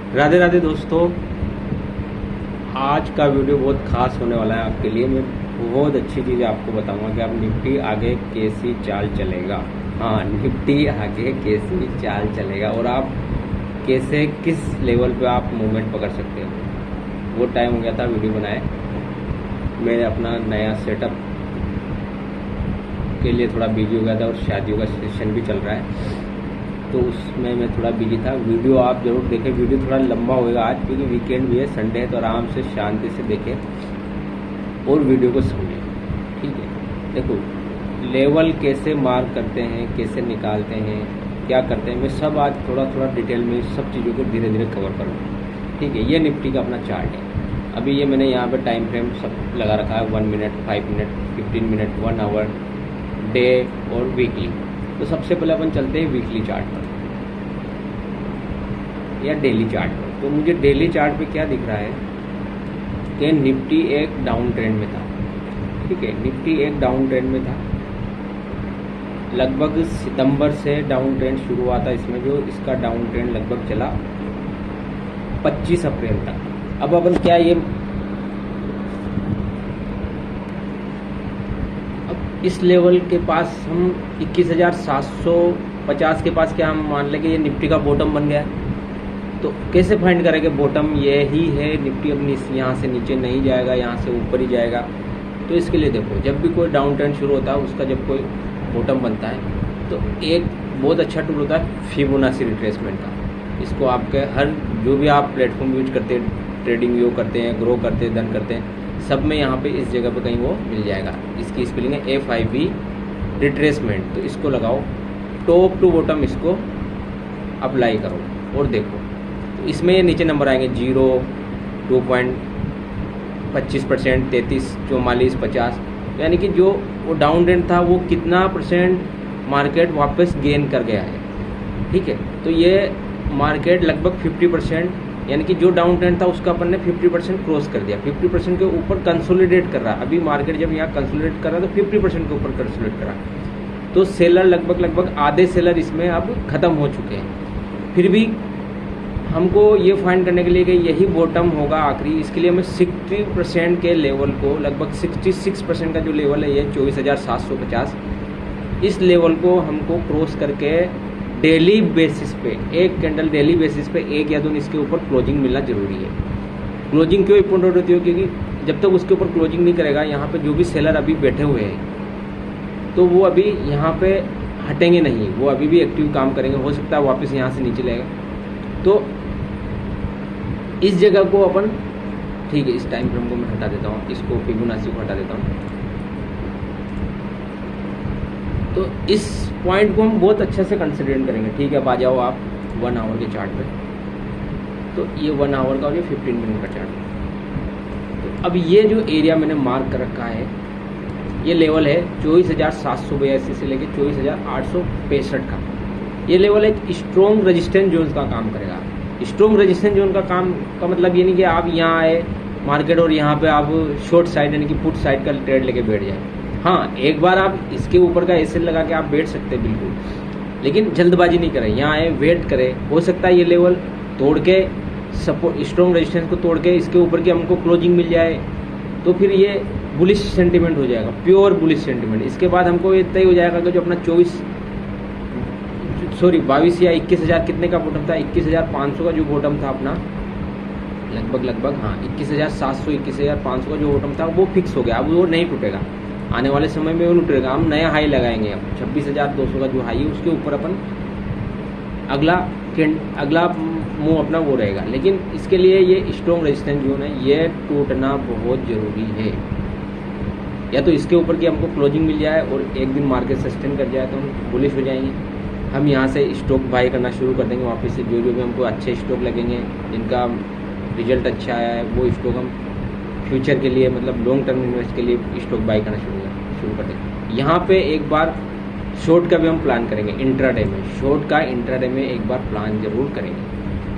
राधे राधे दोस्तों। आज का वीडियो बहुत खास होने वाला है आपके लिए। मैं बहुत अच्छी चीज़ आपको बताऊंगा कि आप निफ्टी आगे कैसी चाल चलेगा। हाँ, निफ्टी आगे कैसी चाल चलेगा और आप कैसे किस लेवल पे आप मूवमेंट पकड़ सकते हो। बहुत टाइम हो गया था वीडियो बनाए। मैंने अपना नया सेटअप के लिए थोड़ा बिजी हो गया था और शादियों का सेशन भी चल रहा है, तो उसमें मैं थोड़ा बिजी था। वीडियो आप ज़रूर देखें। वीडियो थोड़ा लंबा होएगा आज क्योंकि वीकेंड भी है, संडे है, तो आराम से शांति से देखें और वीडियो को समझें। ठीक है, देखो लेवल कैसे मार्क करते हैं, कैसे निकालते हैं, क्या करते हैं, मैं सब आज थोड़ा थोड़ा डिटेल में सब चीज़ों को धीरे धीरे कवर करूँगा। ठीक है, ये निफ्टी का अपना चार्ट है। अभी ये मैंने यहाँ पे टाइम फ्रेम सब लगा रखा है, 1 minute, 5 minute, 15 minute, 1 hour, day और वीकली। तो सबसे पहले अपन चलते हैं वीकली चार्ट पर या डेली चार्ट पर। तो मुझे डेली चार्ट पे क्या दिख रहा है कि निफ्टी एक डाउन ट्रेंड में था। ठीक है, निफ्टी एक डाउन ट्रेंड में था। लगभग सितंबर से डाउन ट्रेंड शुरू हुआ था इसमें, जो इसका डाउन ट्रेंड लगभग चला 25 अप्रैल तक। अब अपन क्या ये इस लेवल के पास हम 21,750 के पास क्या हम मान लें कि ये निफ्टी का बॉटम बन गया है। तो कैसे फाइंड करेंगे बॉटम ये ही है। निफ्टी अब यहाँ से नीचे नहीं जाएगा, यहाँ से ऊपर ही जाएगा। तो इसके लिए देखो, जब भी कोई डाउन ट्रेंड शुरू होता है उसका जब कोई बॉटम बनता है तो एक बहुत अच्छा टूल होता है फिबोनाची रिट्रेसमेंट का। इसको आपके हर जो भी आप प्लेटफॉर्म यूज करते हैं, ट्रेडिंग व्यू करते हैं, ग्रो करते हैं, डन करते हैं, सब में यहाँ पे इस जगह पे कहीं वो मिल जाएगा। इसकी स्पेलिंग है FIB रिट्रेसमेंट। तो इसको लगाओ, टॉप टू बॉटम इसको अप्लाई करो और देखो। तो इसमें ये नीचे नंबर आएंगे 0, 2.25%, 33, 44, 50। यानी कि जो वो डाउन ट्रेंड था वो कितना परसेंट मार्केट वापस गेन कर गया है। ठीक है, तो ये मार्केट लगभग 50%, यानी कि जो डाउन ट्रेंड था उसका अपन ने 50% क्रॉस कर दिया। 50% के ऊपर कंसोलिडेट कर रहा है। अभी मार्केट जब यहाँ कंसोलिडेट कर रहा है तो 50% के ऊपर कंसोलिडेट कर रहा है। तो सेलर लगभग आधे सेलर इसमें अब ख़त्म हो चुके हैं। फिर भी हमको ये फाइंड करने के लिए कि यही बॉटम होगा आखिरी, इसके लिए हमें 60% के लेवल को, लगभग 66% का जो लेवल है ये 24,750, इस लेवल को हमको क्रॉस करके डेली बेसिस पे, एक कैंडल डेली बेसिस पे 1 या 2 इसके ऊपर क्लोजिंग मिलना जरूरी है। क्लोजिंग क्यों इंपॉर्टेंट होती है? क्योंकि जब तक उसके ऊपर क्लोजिंग नहीं करेगा, यहाँ पे जो भी सेलर अभी बैठे हुए हैं तो वो अभी यहाँ पे हटेंगे नहीं, वो अभी भी एक्टिव काम करेंगे। हो सकता है वापस यहाँ से नीचे लेगा। तो इस जगह को अपन, ठीक है, इस टाइम फ्रेम को मैं हटा देता हूँ, इसको फिबोनाची को हटा देता हूँ। तो इस पॉइंट को हम बहुत अच्छे से कंसिडर करेंगे। ठीक है, अब आ जाओ आप 1 आवर के चार्ट पे। तो ये 1 आवर का और ये 15 मिनट का चार्ट। तो अब ये जो एरिया मैंने मार्क कर रखा है, ये लेवल है 24,782 से लेकर 24,865 का। ये लेवल एक स्ट्रॉन्ग रेजिस्टेंस जोन का काम करेगा। स्ट्रॉन्ग रेजिस्टेंस जोन का काम का मतलब ये नहीं कि आप यहाँ आए मार्केट और यहाँ पे आप शॉर्ट साइड यानी कि पुट साइड का ट्रेड लेके बैठ जाए। हाँ, एक बार आप इसके ऊपर का एसएल लगा के आप बैठ सकते हैं बिल्कुल, लेकिन जल्दबाजी नहीं करें। यहाँ आए, वेट करें। हो सकता है ये लेवल तोड़ के, सपोर्ट स्ट्रॉन्ग रेजिस्टेंस को तोड़ के इसके ऊपर की हमको क्लोजिंग मिल जाए तो फिर ये बुलिश सेंटीमेंट हो जाएगा, प्योर बुलिश सेंटीमेंट। इसके बाद हमको ये तय हो जाएगा कि जो अपना 22 या 21,000 कितने का बॉटम था, 21,500 का जो बॉटम था अपना, लगभग हाँ 21,700, 21,500 का जो बॉटम था वो फिक्स हो गया। अब वो नहीं टूटेगा, आने वाले समय में वो नहीं टूटेगा। हम नया हाई लगाएंगे। अब 26,200 का जो हाई है उसके ऊपर अपन अगला मूव अपना वो रहेगा। लेकिन इसके लिए ये स्ट्रॉन्ग रेजिस्टेंस जोन है, ये टूटना बहुत ज़रूरी है। या तो इसके ऊपर की हमको क्लोजिंग मिल जाए और एक दिन मार्केट सस्टेन कर जाए तो हम बुलिश हो जाएंगे। हम यहाँ से स्टॉक बाई करना शुरू कर देंगे वापस से। जो भी हमको अच्छे स्टॉक लगेंगे, जिनका रिजल्ट अच्छा आया है, वो स्टॉक हम फ्यूचर के लिए, मतलब लॉन्ग टर्म इन्वेस्ट के लिए स्टॉक बाई करना शुरू कर देंगे। यहाँ पे एक बार शॉर्ट का भी हम प्लान करेंगे इंट्राडे में। शॉर्ट का इंट्राडे में एक बार प्लान जरूर करेंगे।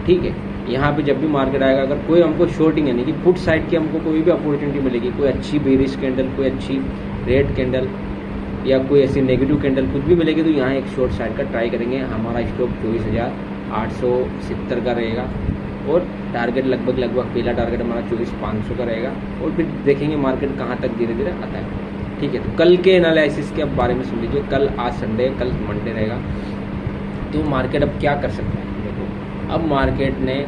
ठीक है, यहाँ पे जब भी मार्केट आएगा, अगर कोई हमको शॉर्टिंग यानी कि पुट साइड की हमको कोई भी अपॉर्चुनिटी मिलेगी, कोई अच्छी बेरिश कैंडल, कोई अच्छी रेड कैंडल या कोई ऐसी नेगेटिव कैंडल कुछ भी मिलेगी, तो यहाँ एक शॉर्ट साइड का ट्राई करेंगे। हमारा स्टॉक 24,870 का रहेगा और टारगेट लगभग पहला टारगेट हमारा 24,500 का रहेगा और फिर देखेंगे मार्केट कहाँ तक धीरे धीरे आता है। ठीक है, तो कल के एनालिसिस के बारे में सुन लीजिए। कल आज संडे, कल मंडे रहेगा, तो मार्केट अब क्या कर सकता है। देखो अब मार्केट ने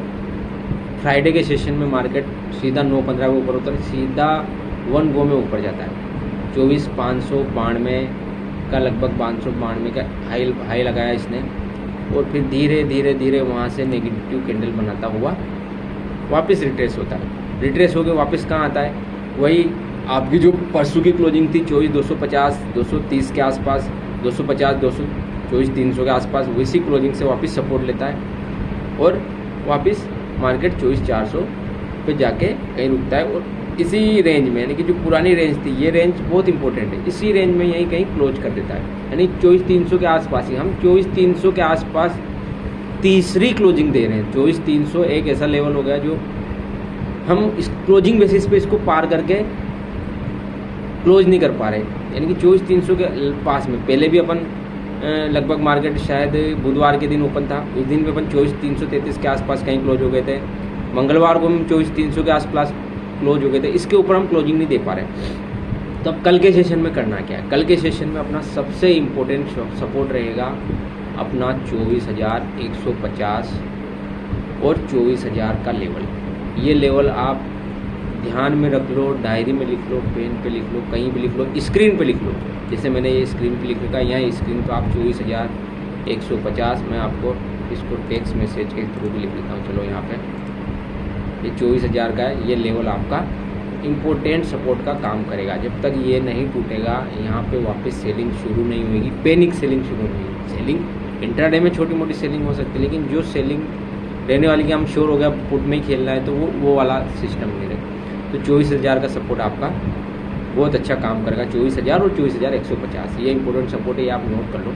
फ्राइडे के सेशन में मार्केट सीधा 9.15 के ऊपर उतर सीधा 1 गो में ऊपर जाता है। 24,592 का लगभग 592 का हाई लगाया इसने और फिर धीरे धीरे धीरे वहाँ से नेगेटिव कैंडल बनाता हुआ वापस रिट्रेस होता है। रिट्रेस होकर वापस कहाँ आता है, वही आपकी जो परसों की क्लोजिंग थी 24,250 230 के आसपास, 250 24,300 के आसपास, वैसी क्लोजिंग से वापस सपोर्ट लेता है और वापस मार्केट 24,400 पे जाके कहीं रुकता है और इसी रेंज में, यानी कि जो पुरानी रेंज थी, ये रेंज बहुत इंपॉर्टेंट है, इसी रेंज में यहीं कहीं क्लोज कर देता है। यानी 24,300 के आसपास ही, हम 24,300 के आसपास तीसरी क्लोजिंग दे रहे हैं। 24,300 एक ऐसा लेवल हो गया जो हम इस क्लोजिंग बेसिस पे इसको पार करके क्लोज नहीं कर पा रहे। यानी कि 24,300 के पास में पहले भी अपन लगभग मार्केट शायद बुधवार के दिन ओपन था, उस दिन भी अपन 24,333 के आसपास कहीं क्लोज हो गए थे। मंगलवार को हम 24,300 के आसपास क्लोज हो गए थे, इसके ऊपर हम क्लोजिंग नहीं दे पा रहे। तो अब कल के सेशन में करना क्या है, कल के सेशन में अपना सबसे इम्पोर्टेंट सपोर्ट रहेगा अपना 24,150 और 24,000 का लेवल। ये लेवल आप ध्यान में रख लो, डायरी में लिख लो, पेन पे लिख लो, कहीं भी लिख लो, स्क्रीन पे लिख लो। जैसे मैंने ये स्क्रीन पे लिख रखा है, यहाँ स्क्रीन पे आप 24,150, मैं आपको इसको टेक्स्ट मैसेज के थ्रू भी लिख देता हूँ। चलो यहाँ पे ये 24,000 का है, ये लेवल आपका इम्पोर्टेंट सपोर्ट का काम करेगा। जब तक ये नहीं टूटेगा, यहाँ पे वापस सेलिंग शुरू नहीं होगी, पैनिक सेलिंग शुरू नहीं होगी। सेलिंग इंट्राडे में छोटी मोटी सेलिंग हो सकती है, लेकिन जो सेलिंग रहने वाली कि हम श्योर हो गया पुट में ही खेलना है, तो वो वाला सिस्टम नहीं रहेगा। तो 24,000 का सपोर्ट आपका बहुत अच्छा काम करेगा, 24,000 और 24,150, ये इंपॉर्टेंट सपोर्ट है, ये आप नोट कर लो।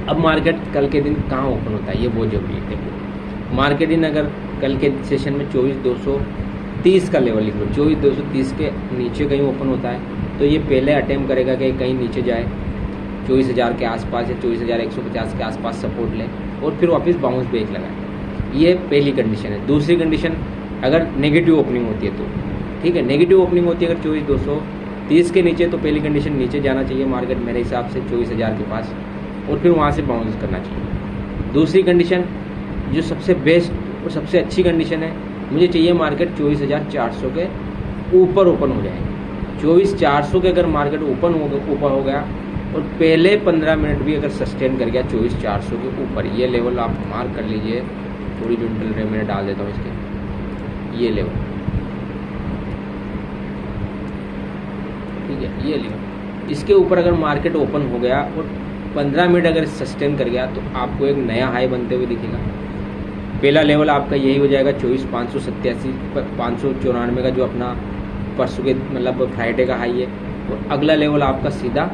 अब मार्केट कल के दिन कहाँ ओपन होता है, ये बहुत जरूरी है। देखो मार्केट इन अगर कल के सेशन में 24,230 का लेवल लिख लो, 24,230 के नीचे कहीं ओपन होता है तो ये पहले अटेम्प्ट करेगा कि कहीं नीचे जाए 24,000 के आसपास या 24,150 के आसपास सपोर्ट ले और फिर वापस बाउंस बैक लगाए। ये पहली कंडीशन है। दूसरी कंडीशन, अगर नेगेटिव ओपनिंग होती है तो ठीक है, नेगेटिव ओपनिंग होती है अगर 24,230 के नीचे, तो पहली कंडीशन नीचे जाना चाहिए मार्केट मेरे हिसाब से 24,000 के पास और फिर वहाँ से बाउंस करना चाहिए। दूसरी कंडीशन जो सबसे बेस्ट और सबसे अच्छी कंडीशन है, मुझे चाहिए मार्केट 24,400 के ऊपर ओपन हो जाए। 24,400 के अगर मार्केट ऊपर हो गया और पहले 15 मिनट भी अगर सस्टेन कर गया 24,400 के ऊपर, ये लेवल आप मार्क कर लीजिए। थोड़ी जो डल रहे मैं डाल देता हूँ इसके, ये लेवल, ठीक है, ये लेवल, इसके ऊपर अगर मार्केट ओपन हो गया और 15 मिनट अगर सस्टेन कर गया तो आपको एक नया हाई बनते हुए दिखेगा। पहला लेवल आपका यही हो जाएगा 24,587 594 का जो अपना परसों के मतलब फ्राइडे का हाई है, और अगला लेवल आपका सीधा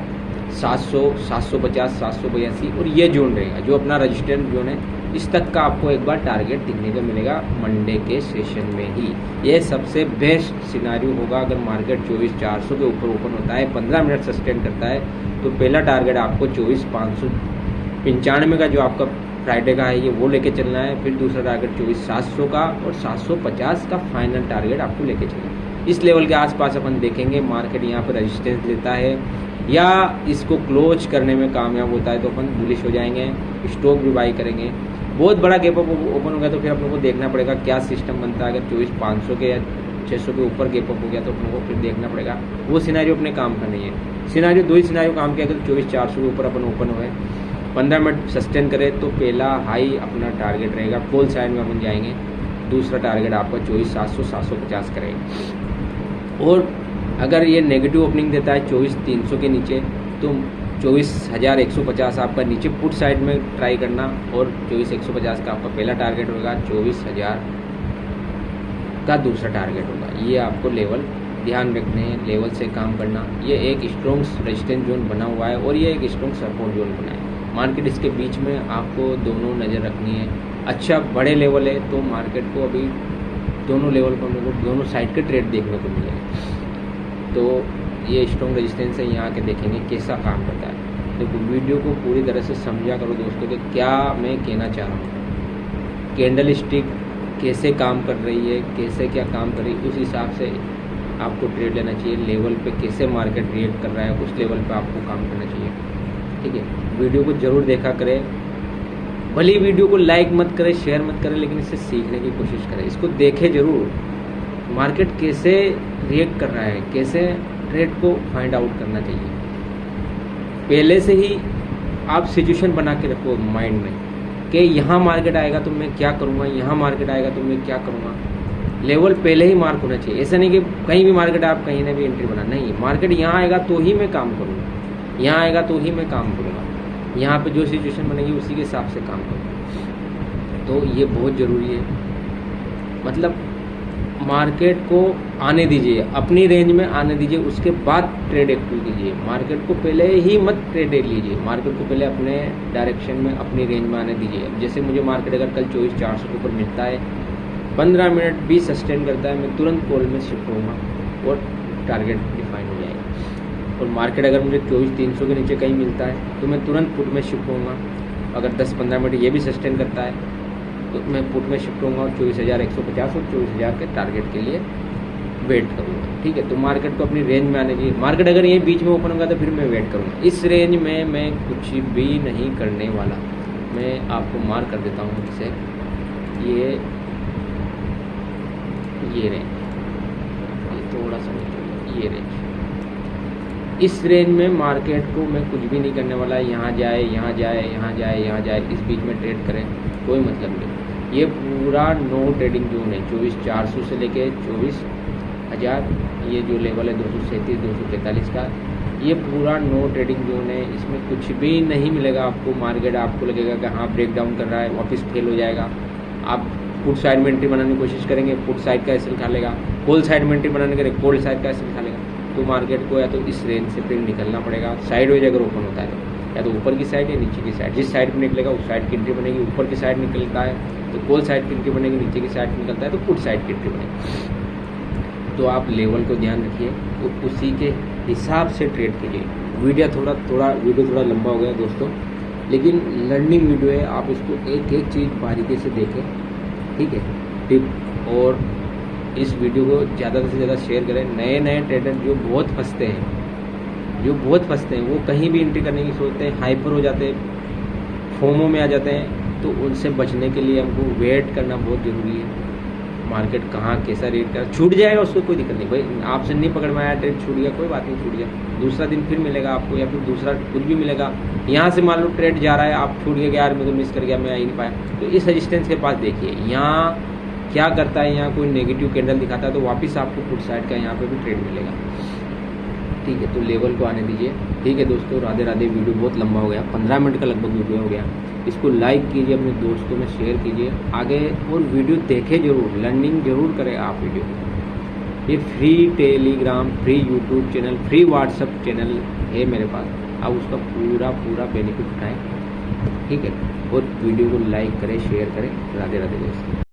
700 750 782 और ये जोन रहेगा जो अपना रजिस्टेंस जोन है। इस तक का आपको एक बार टारगेट दिखने को मिलेगा मंडे के सेशन में ही। ये सबसे बेस्ट सिनारियो होगा अगर मार्केट 24,400 के ऊपर ओपन होता है, 15 मिनट सस्टेन करता है, तो पहला टारगेट आपको 24,595 का जो आपका फ्राइडे का है ये वो लेके चलना है। फिर दूसरा टारगेट 24,700 का और 750 का फाइनल टारगेट आपको लेके चलना है। इस लेवल के आसपास अपन देखेंगे मार्केट यहाँ पर रेजिस्टेंस लेता है या इसको क्लोज करने में कामयाब होता है तो अपन बुलिश हो जाएंगे, स्टॉक भी बाई करेंगे। बहुत बड़ा गैप अप ओपन हो गया तो फिर अपन को देखना पड़ेगा क्या सिस्टम बनता है। अगर 24,500 के या 600 के ऊपर गैप अप हो गया तो अपन को फिर देखना पड़ेगा, वो सिनेरियो अपने काम का नहीं है। सिनेरियो दो ही सिनेरियो काम किया, अगर 24,400 के ऊपर अपन ओपन हुए 15 मिनट सस्टेन करें तो पहला हाई अपना टारगेट रहेगा, कॉल साइड में अपन जाएंगे। दूसरा टारगेट आपका 24,700 750 करेगा। और अगर ये नेगेटिव ओपनिंग देता है 24,300 के नीचे तो 24,150 आपका नीचे पुट साइड में ट्राई करना और 24,150 का आपका पहला टारगेट होगा, 24,000 का दूसरा टारगेट होगा। ये आपको लेवल ध्यान रखने हैं, लेवल से काम करना। ये एक स्ट्रॉन्ग रेजिस्टेंस जोन बना हुआ है और ये एक स्ट्रॉन्ग सपोर्ट जोन बना है। मार्केट इसके बीच में आपको दोनों नज़र रखनी है। अच्छा बड़े लेवल है तो मार्केट को अभी दोनों लेवल पर मेरे को दोनों साइड के ट्रेड देखने को मिलेगा। तो ये स्ट्रॉन्ग रेजिस्टेंस है, यहाँ के देखेंगे कैसा काम करता है। देखो वीडियो को पूरी तरह से समझा करो दोस्तों कि क्या मैं कहना चाह रहा हूँ। कैंडल स्टिक कैसे काम कर रही है, कैसे क्या काम कर रही है, उस हिसाब से आपको ट्रेड लेना चाहिए। लेवल पे कैसे मार्केट रिएक्ट कर रहा है, उस लेवल पे आपको काम करना चाहिए। ठीक है, वीडियो को ज़रूर देखा करें, भले ही वीडियो को लाइक मत करें, शेयर मत करें, लेकिन इससे सीखने की कोशिश करें। इसको देखें ज़रूर, मार्केट कैसे रिएक्ट कर रहा है, कैसे ट्रेड को फाइंड आउट करना चाहिए। पहले से ही आप सिचुएशन बना के रखो माइंड में कि यहाँ मार्केट आएगा तो मैं क्या करूँगा, यहाँ मार्केट आएगा तो मैं क्या करूँगा। लेवल पहले ही मार्क होना चाहिए। ऐसा नहीं कि कहीं भी मार्केट आप कहीं ना भी एंट्री बना, नहीं, मार्केट यहाँ आएगा तो ही मैं काम करूँगा, यहाँ आएगा तो ही मैं काम करूँगा, यहाँ पे जो सिचुएशन बनेगी उसी के हिसाब से काम करूँगा। तो ये बहुत ज़रूरी है। मतलब मार्केट को आने दीजिए, अपनी रेंज में आने दीजिए, उसके बाद ट्रेड एक्टिव कीजिए। मार्केट को पहले ही मत ट्रेड लीजिए, मार्केट को पहले अपने डायरेक्शन में, अपनी रेंज में आने दीजिए। अब जैसे मुझे मार्केट अगर कल 24,400 के ऊपर मिलता है, 15 मिनट भी सस्टेन करता है, मैं तुरंत कॉल में शिफ्ट होऊंगा और टारगेट डिफाइन हो जाएगा। और मार्केट अगर मुझे 24,300 के नीचे कहीं मिलता है तो मैं तुरंत पुट में शिफ्ट होऊंगा। अगर 10-15 मिनट ये भी सस्टेन करता है तो मैं पुट में शिफ्ट होऊंगा और 24,150 और 24,000 के टारगेट के लिए वेट करूँगा। ठीक है, तो मार्केट को अपनी रेंज में आने चाहिए। मार्केट अगर ये बीच में ओपन होगा तो फिर मैं वेट करूँगा। इस रेंज में मैं कुछ भी नहीं करने वाला। मैं आपको मार्क कर देता हूँ इससे, ये रेंज, ये थोड़ा सा ये रेंज, इस रेंज में मार्केट को मैं कुछ भी नहीं करने वाला। यहाँ जाए, यहाँ जाए, यहाँ जाए, यहाँ जाए, इस बीच में ट्रेड करें, कोई मतलब नहीं। ये पूरा नो ट्रेडिंग जोन है। 24,400 से लेके 24,000, ये जो लेवल है 237, 243 का, ये पूरा नो ट्रेडिंग जोन है। इसमें कुछ भी नहीं मिलेगा आपको। मार्केट आपको लगेगा कि हाँ ब्रेक डाउन कर रहा है, वापस फेल हो जाएगा। आप पुट साइड में एंट्री बनाने की कोशिश करेंगे, पुट साइड का एसएल खा लेगा। कॉल साइड में एंट्री बनाने के कोल्ड साइड का एसएल खा लेगा। तो मार्केट को या तो इस रेंज से फिर निकलना पड़ेगा। साइड वेज अगर ओपन होता है या तो ऊपर की साइड या नीचे की साइड, जिस साइड में निकलेगा उस साइड की एंट्री बनेगी। ऊपर की साइड निकलता है तो कॉल साइड की एंट्री बनेगी, नीचे की साइड निकलता है तो पुट साइड की एंट्री बनेगी। तो आप लेवल को ध्यान रखिए, तो उसी के हिसाब से ट्रेड कीजिए। वीडियो थोड़ा लंबा हो गया दोस्तों, लेकिन लर्निंग वीडियो है। आप इसको एक एक चीज़ बारीकी से देखें, ठीक है। टिप, और इस वीडियो को ज़्यादा से ज़्यादा शेयर करें। नए ट्रेडर जो बहुत फंसते हैं, वो कहीं भी एंट्री करने की सोचते हैं, हाइपर हो जाते हैं, फोमो में आ जाते हैं। तो उनसे बचने के लिए हमको वेट करना बहुत ज़रूरी है। मार्केट कहाँ कैसा रेट कर छूट जाएगा, उसको कोई दिक्कत नहीं। भाई आपसे नहीं पकड़ में आया, ट्रेड छूट गया, कोई बात नहीं, छूट गया। दूसरा दिन फिर मिलेगा आपको, या फिर दूसरा कुछ भी मिलेगा। यहाँ से मान लो ट्रेड जा रहा है, आप छूट गया, यार मैं तो मिस कर गया, मैं आ ही नहीं पाया। तो इस रेजिस्टेंस के पास देखिए यहाँ क्या करता है। यहाँ कोई नेगेटिव कैंडल दिखाता है तो वापस आपको पुट साइड का यहाँ पे भी ट्रेड मिलेगा। ठीक है, तो लेवल को आने दीजिए। ठीक है दोस्तों, राधे राधे। वीडियो बहुत लंबा हो गया, 15 मिनट का लगभग वीडियो हो गया। इसको लाइक कीजिए, अपने दोस्तों में शेयर कीजिए आगे, और वीडियो देखें जरूर, लर्निंग जरूर करें आप वीडियो। ये free Telegram, free YouTube channel, free WhatsApp channel है मेरे पास। आप उसका पूरा बेनिफिट उठाएं। ठीक है, और वीडियो को लाइक करें, शेयर करें। राधे राधे दोस्तों।